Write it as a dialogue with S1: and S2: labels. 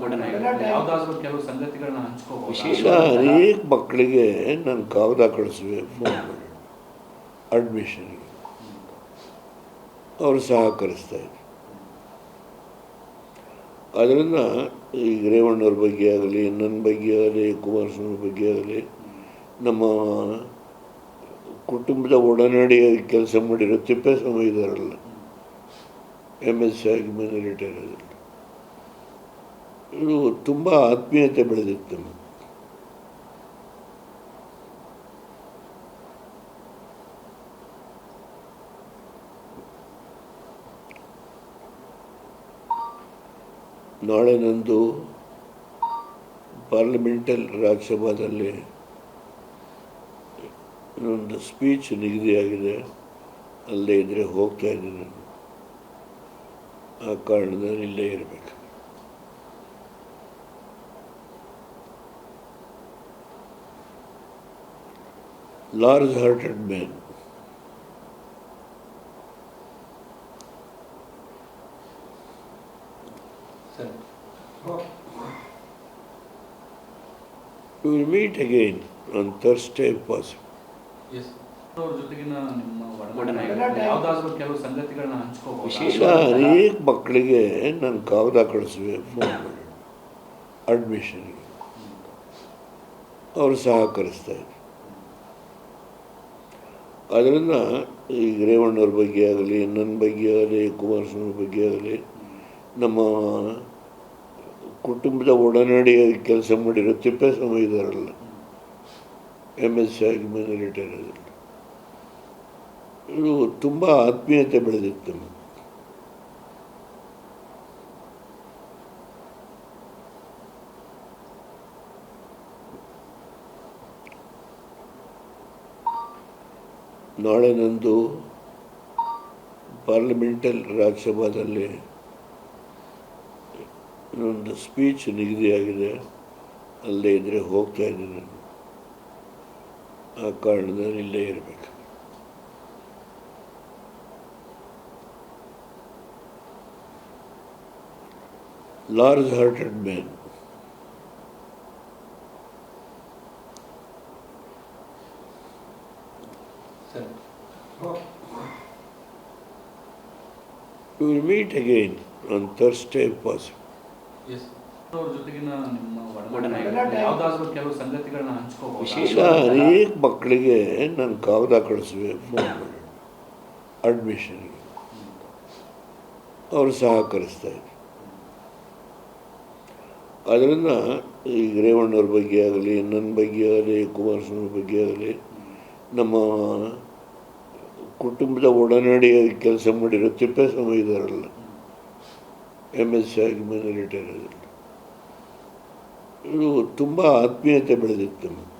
S1: ಯಾವುದಾದ್ರೂ ಕೆಲವು ಸಂಗತಿಗಳನ್ನ
S2: ಇಲ್ಲ, ಅನೇಕ ಮಕ್ಕಳಿಗೆ ನಾನು ಕಾಗದ ಕಳಿಸುವೆ ಫೋನ್ ಮಾಡಿ ಅಡ್ಮಿಷನ್ಗೆ, ಅವರು ಸಹಕರಿಸ್ತಾಯಿದ್ರು. ಅದರಿಂದ ಈಗ ರೇವಣ್ಣವ್ರ ಬಗ್ಗೆ ಆಗಲಿ, ನನ್ನ ಬಗ್ಗೆ ಆಗಲಿ, ಕುಮಾರಸ್ವಾಮಿ ಬಗ್ಗೆ ಆಗಲಿ, ನಮ್ಮ ಕುಟುಂಬದ ಒಡನಾಡಿಯಾಗಿ ಕೆಲಸ ಮಾಡಿರೋ ತಿಪ್ಪೇಸ್ವಾಮಿ ಇದ್ದಾರಲ್ಲ, MSc ಆಗಿ ಮನೆ ರಿಟೈರ್ ಆದರು. ಇದು ತುಂಬ ಆತ್ಮೀಯತೆ ಬೆಳೆದಿತ್ತು ನಮಗೆ. ನಾಳೆ ನಂದು ಪಾರ್ಲಿಮೆಂಟಲ್ ರಾಜ್ಯಸಭಾದಲ್ಲಿ ಒಂದು ಸ್ಪೀಚ್ ನಿಗದಿಯಾಗಿದೆ. ಅಲ್ಲೇ ಇದ್ದರೆ ಹೋಗ್ತಾ ಇದ್ದೀನಿ ನಾನು. ಆ ಕಾರಣದಲ್ಲಿ ಇಲ್ಲೇ ಇರಬೇಕು. Large hearted man. We will meet again on Thursday if possible. ಇಲ್ಲ, ಅನೇಕ ಮಕ್ಕಳಿಗೆ ನಾನು ಕಾಗದ ಕಳಿಸುವೆ ಫೋನ್ ಮಾಡಿ ಅಡ್ಮಿಷನ್ಗೆ, ಅವರು ಸಹಕರಿಸ್ತಾಯಿದ್ರು. ಅದರಿಂದ ಈಗ ರೇವಣ್ಣವ್ರ ಬಗ್ಗೆ ಆಗಲಿ, ನನ್ನ ಬಗ್ಗೆ ಆಗಲಿ, ಕುಮಾರಸ್ವಾಮಿ ಬಗ್ಗೆ ಆಗಲಿ, ನಮ್ಮ ಕುಟುಂಬದ ಒಡನಾಡಿಯಾಗಿ ಕೆಲಸ ಮಾಡಿರೋ ತಿಪ್ಪೇಸ್ವಾಮಿ ಇದ್ದಾರಲ್ಲ, MSc ಆಗಿ ಮನೆ ರಿಟೈರ್ ಆದರು. ಇದು ತುಂಬ ಆತ್ಮೀಯತೆ ಬೆಳೆದಿತ್ತು ನಮಗೆ. ನಾಳೆ ನಂದು ಪಾರ್ಲಿಮೆಂಟಲ್ ರಾಜ್ಯಸಭಾದಲ್ಲಿ ಒಂದು ಸ್ಪೀಚ್ ನಿಗದಿಯಾಗಿದೆ. ಅಲ್ಲೇ ಇದ್ದರೆ ಹೋಗ್ತಾ ಇದ್ದೀನಿ ನಾನು. ಆ ಕಾರಣದಲ್ಲಿ ಇಲ್ಲೇ ಇರಬೇಕು. Large hearted man. We will meet again on Thursday if possible. ಇಲ್ಲ, ಅನೇಕ ಮಕ್ಕಳಿಗೆ ನಾನು ಕಾಗದ ಕಳಿಸುವೆ ಫೋನ್ ಮಾಡಿ ಅಡ್ಮಿಷನ್ಗೆ, ಅವರು ಸಹಕರಿಸ್ತಾಯಿದ್ರು. ಅದರಿಂದ ಈಗ ರೇವಣ್ಣವ್ರ ಬಗ್ಗೆ ಆಗಲಿ, ನನ್ನ ಬಗ್ಗೆ ಆಗಲಿ, ಕುಮಾರಸ್ವಾಮಿ ಬಗ್ಗೆ ಆಗಲಿ, ನಮ್ಮ ಕುಟುಂಬದ ಒಡನಾಡಿಯಾಗಿ ಕೆಲಸ ಮಾಡಿರೋ ತಿಪ್ಪೇಸ್ವಾಮಿ ಇದ್ದಾರಲ್ಲ, MSc ಆಗಿ ಮನೆ ರಿಟೈರ್ ಆದರು. ಇದು ತುಂಬ ಆತ್ಮೀಯತೆ ಬೆಳೆದಿತ್ತು ನಮಗೆ.